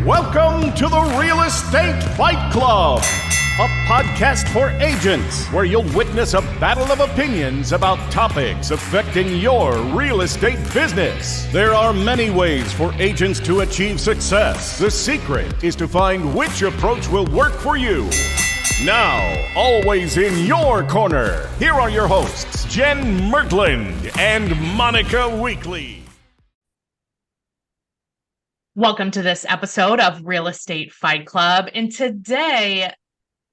Welcome to the Real Estate Fight Club, a podcast for agents where you'll witness a battle of opinions about topics affecting your real estate business. There are many ways for agents to achieve success. The secret is to find which approach will work for you. Now, always in your corner, here are your hosts, Jen Mertland and Monica Weekly. Welcome to this episode of Real Estate Fight Club. And today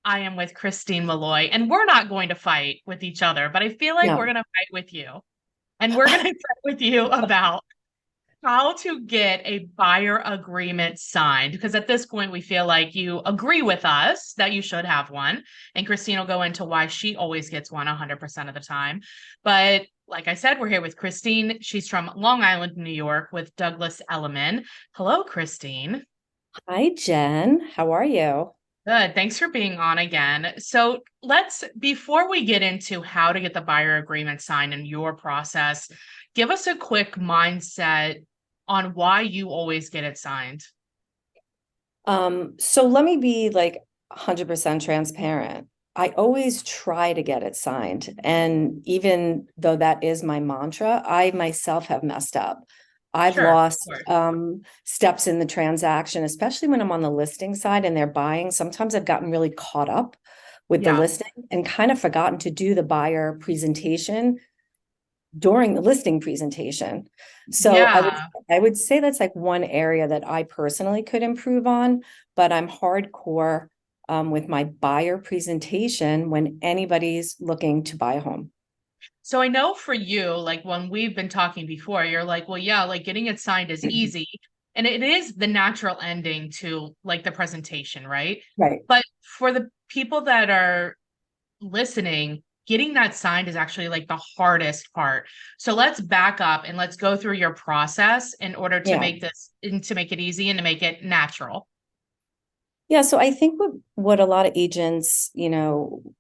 I am with Christine Malloy, and we're not going to fight with each other, but I feel like we're going to fight with you. And we're going to fight with you about how to get a buyer agreement signed. Because at this point, we feel like you agree with us that you should have one. And Christine will go into why she always gets one 100% of the time. But like I said, we're here with Christine. She's from Long Island, New York, with Douglas Elliman. Hello, Christine. Hi, Jen. How are you? Good. Thanks for being on again. So before we get into how to get the buyer agreement signed in your process, give us a quick mindset on why you always get it signed. So let me be 100% transparent. I always try to get it signed. And even though that is my mantra, I myself have messed up. I've lost steps in the transaction, especially when I'm on the listing side and they're buying. Sometimes I've gotten really caught up with the listing and kind of forgotten to do the buyer presentation during the listing presentation. So I would say that's one area that I personally could improve on, but I'm hardcore with my buyer presentation when anybody's looking to buy a home. So I know for you, when we've been talking before, you're like, well, yeah, getting it signed is easy. And it is the natural ending to the presentation, right? Right. But for the people that are listening, getting that signed is actually the hardest part. So let's back up and let's go through your process in order to make it easy and to make it natural. Yeah, so I think what a lot of agents,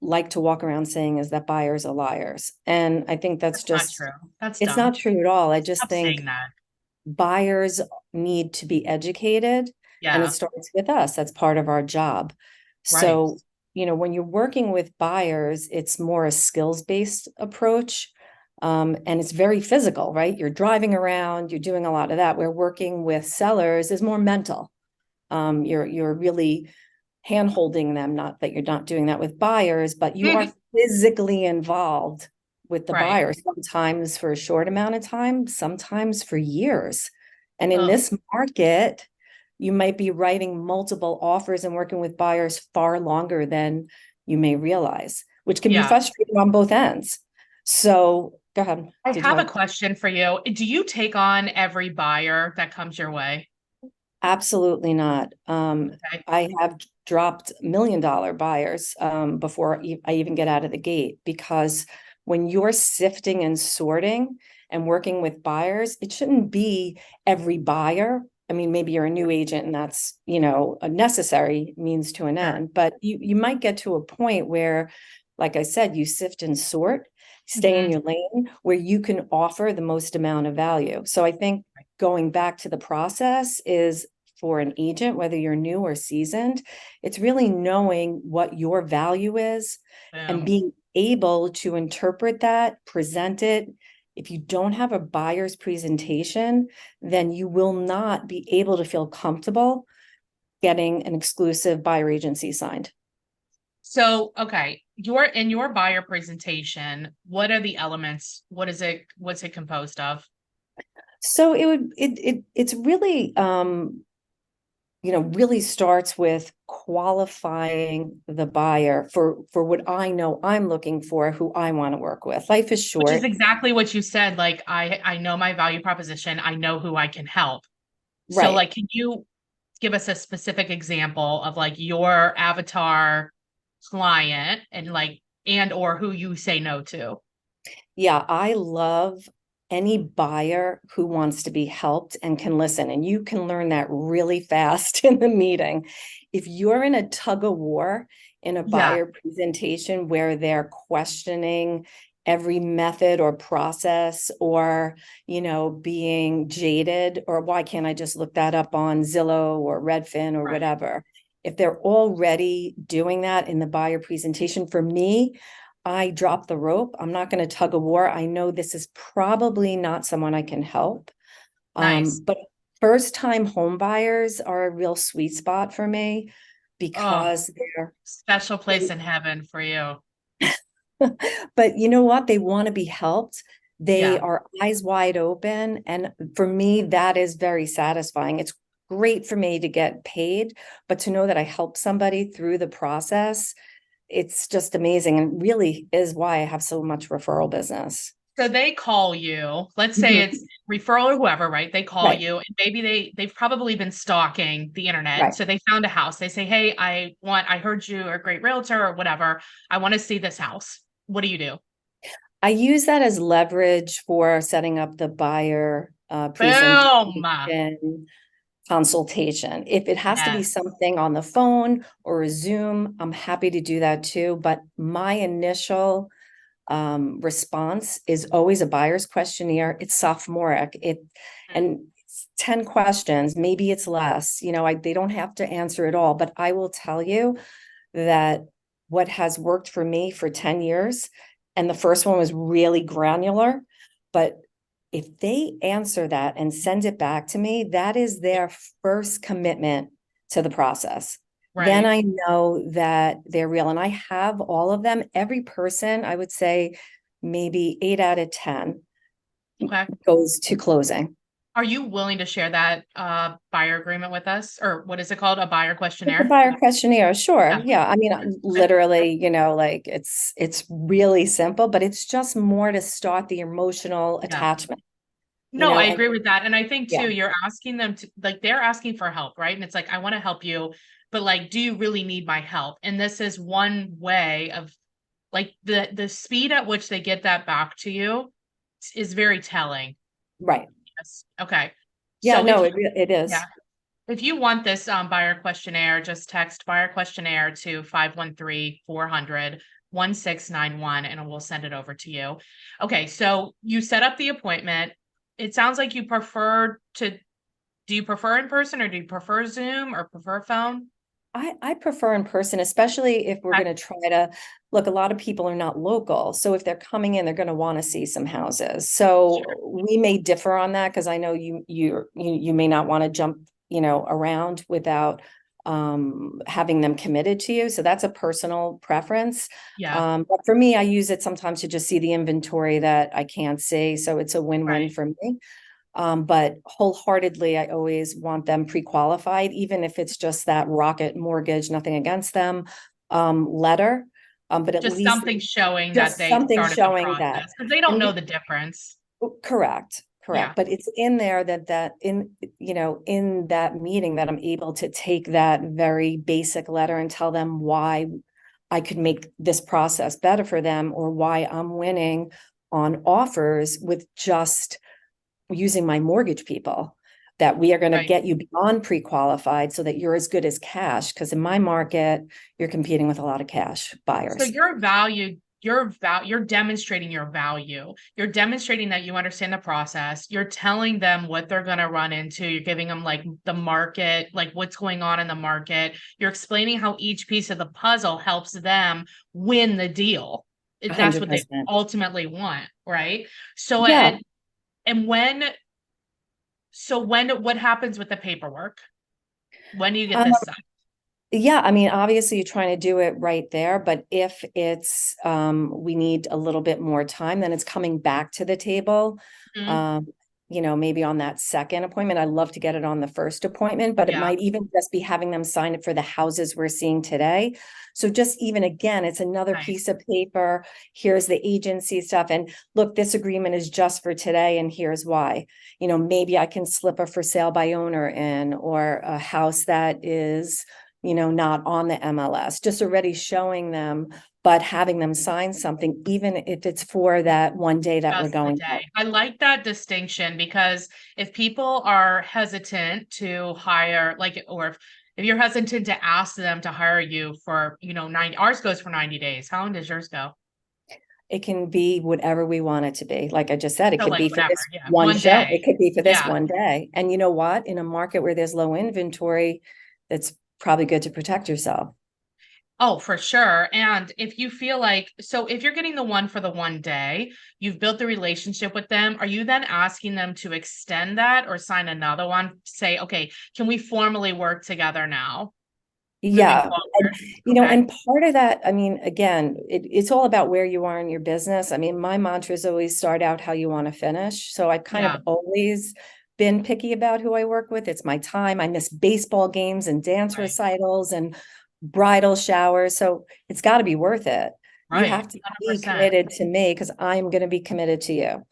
like to walk around saying is that buyers are liars. And I think that's just not true. It's not true at all. I just think that buyers need to be educated, and it starts with us. That's part of our job. Right. So, when you're working with buyers, it's more a skills-based approach. And it's very physical, right? You're driving around, you're doing a lot of that. We're working with sellers is more mental. You're really hand-holding them, not that you're not doing that with buyers, but you are physically involved with the buyer, sometimes for a short amount of time, sometimes for years. And in this market, you might be writing multiple offers and working with buyers far longer than you may realize, which can be frustrating on both ends. So go ahead. I have a question for you. Do you take on every buyer that comes your way? Absolutely not. I have dropped $1 million buyers before I even get out of the gate, because when you're sifting and sorting and working with buyers, it shouldn't be every buyer. I mean, maybe you're a new agent and that's, a necessary means to an end, but you might get to a point where, like I said, you sift and sort, stay in your lane where you can offer the most amount of value. So I think going back to the process is, for an agent, whether you're new or seasoned, it's really knowing what your value is and being able to interpret that, present it. If you don't have a buyer's presentation, then you will not be able to feel comfortable getting an exclusive buyer agency signed. So, in your buyer presentation, what are the elements? What's it composed of? So it's really, really starts with qualifying the buyer for what I know I'm looking for, who I want to work with. Life is short. Which is exactly what you said. I know my value proposition. I know who I can help. Right. So can you give us a specific example of your avatar client and or who you say no to? Yeah, I love any buyer who wants to be helped and can listen. And you can learn that really fast in the meeting. If you're in a tug of war in a buyer presentation where they're questioning every method or process, or, being jaded, or why can't I just look that up on Zillow or Redfin or whatever? If they're already doing that in the buyer presentation, for me, I drop the rope. I'm not going to tug a war. I know this is probably not someone I can help. Nice. But first time home buyers are a real sweet spot for me because they're special place in heaven for you. but you know what? They want to be helped. They are eyes wide open. And for me, that is very satisfying. It's great for me to get paid, but to know that I help somebody through the process, it's just amazing, and really is why I have so much referral business. So they call you, let's say it's referral or whoever, right? They call you, and maybe they've probably been stalking the internet. So they found a house. They say, hey, I heard you are a great realtor or whatever. I want to see this house. What do you do? I use that as leverage for setting up the buyer presentation, consultation. If it has to be something on the phone or a Zoom, I'm happy to do that too. But my initial response is always a buyer's questionnaire. It's sophomoric. And it's 10 questions, maybe it's less, they don't have to answer it all, but I will tell you that what has worked for me for 10 years, and the first one was really granular, but if they answer that and send it back to me, that is their first commitment to the process. Then I know that they're real. And I have all of them. Every person, I would say maybe 8 out of 10 goes to closing. Are you willing to share that buyer agreement with us? Or what is it called? A buyer questionnaire? It's a buyer questionnaire, sure. Yeah. I mean, literally, like it's really simple, but it's just more to start the emotional attachment. No, I agree with that. And I think too, you're asking them to, like, they're asking for help, right? And it's like, I want to help you, but like, do you really need my help? And this is one way of, like, the speed at which they get that back to you is very telling. Right. Yes. Okay. Yeah, so no, it is. Yeah. If you want this buyer questionnaire, just text buyer questionnaire to 513-400-1691 and we'll send it over to you. Okay. So you set up the appointment. It sounds like you prefer do you prefer in person, or do you prefer Zoom, or prefer phone? I prefer in person, especially if we're going to try to look. A lot of people are not local. So if they're coming in, they're going to want to see some houses. So we may differ on that, because I know you may not want to jump, around without having them committed to you. So that's a personal preference. But for me, I use it sometimes to just see the inventory that I can't see. So it's a win-win for me. But wholeheartedly, I always want them pre-qualified, even if it's just that Rocket Mortgage, nothing against them, letter. But at just least something showing that they started the process, because they don't know the difference. Correct. But it's in there in that meeting that I'm able to take that very basic letter and tell them why I could make this process better for them, or why I'm winning on offers with just using my mortgage people, that we are going to get you beyond pre-qualified so that you're as good as cash. Because in my market, you're competing with a lot of cash buyers. So you're demonstrating your value. You're demonstrating that you understand the process. You're telling them what they're going to run into. You're giving them like the market, like what's going on in the market. You're explaining how each piece of the puzzle helps them win the deal. That's 100%. What they ultimately want, right? So what happens with the paperwork? When do you get this done? Yeah, I mean, obviously you're trying to do it right there, but if it's we need a little bit more time, then it's coming back to the table. Maybe on that second appointment. I'd love to get it on the first appointment, but it might even just be having them sign it for the houses we're seeing today. So just even again, it's another piece of paper. Here's the agency stuff. And look, this agreement is just for today, and here's why. Maybe I can slip a for sale by owner in, or a house that is, not on the MLS, just already showing them, but having them sign something, even if it's for that one day that we're going out. I like that distinction, because if people are hesitant to hire, or if you're hesitant to ask them to hire you for, 90, ours goes for 90 days. How long does yours go? it can be whatever we want it to be. Like I just said, it So could like be for whatever, this yeah, one one show. day. It could be for this Yeah. one day. And you know what? In a market where there's low inventory, that's probably good to protect yourself. Oh, for sure. And if you feel like, so if you're getting the one for the one day, you've built the relationship with them, are you then asking them to extend that or sign another one? Say, okay, can we formally work together now? Moving Yeah. forward. And, Okay. and part of that, I mean, again, it's all about where you are in your business. I mean, my mantra is always start out how you want to finish. So I've kind Yeah. of always been picky about who I work with. It's my time. I miss baseball games and dance Right. recitals and bridal showers. So it's got to be worth it. You Right. have to be 100%. committed to me because I'm going to be committed to you.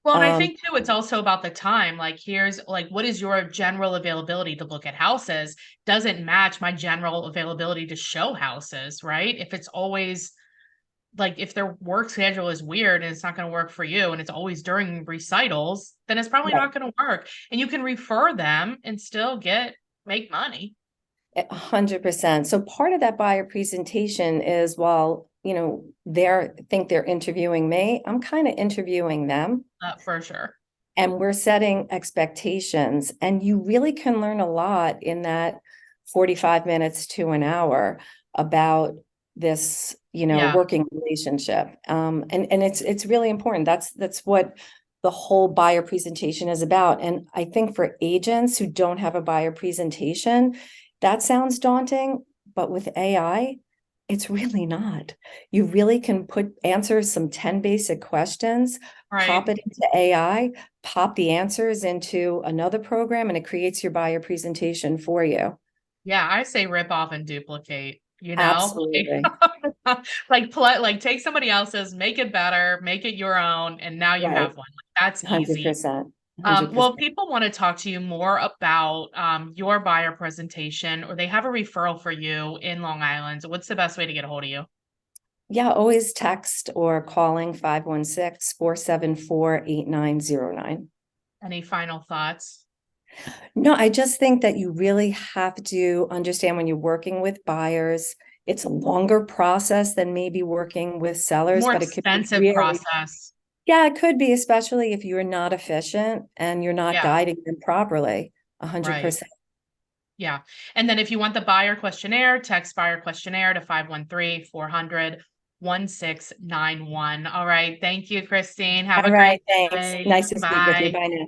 Well, and I Um, think too, it's also about the time. Like, here's like, what is your general availability to look at houses? Doesn't match my general availability to show houses, right? If it's always like, if their work schedule is weird and it's not going to work for you and it's always during recitals, then it's probably right. not going to work. And you can refer them and still make money. 100%. So part of that buyer presentation is while, think they're interviewing me, I'm kind of interviewing them For sure. and we're setting expectations. And you really can learn a lot in that 45 minutes to an hour about this, Yeah. working relationship. And it's really important. That's what the whole buyer presentation is about. And I think for agents who don't have a buyer presentation, that sounds daunting, but with AI, it's really not. You really can answer some 10 basic questions, pop Right. it into AI, pop the answers into another program, and it creates your buyer presentation for you. Yeah. I say rip off and duplicate, Absolutely. like take somebody else's, make it better, make it your own, and now you Right. have one. That's easy. 100%. Well, 100%. people want to talk to you more about your buyer presentation, or they have a referral for you in Long Island. What's the best way to get a hold of you? Yeah, always text or calling 516-474-8909. Any final thoughts? No, I just think that you really have to understand when you're working with buyers, it's a longer process than maybe working with sellers, More but it could be expensive really, process. yeah, it could be, especially if you're not efficient and you're not Yeah, guiding them properly. right. 100%. Yeah. And then if you want the buyer questionnaire, text buyer questionnaire to 513-400-1691. All right. Thank you, Christine. Have All a right, great thanks. day. Nice to speak with you. Bye. Bye now.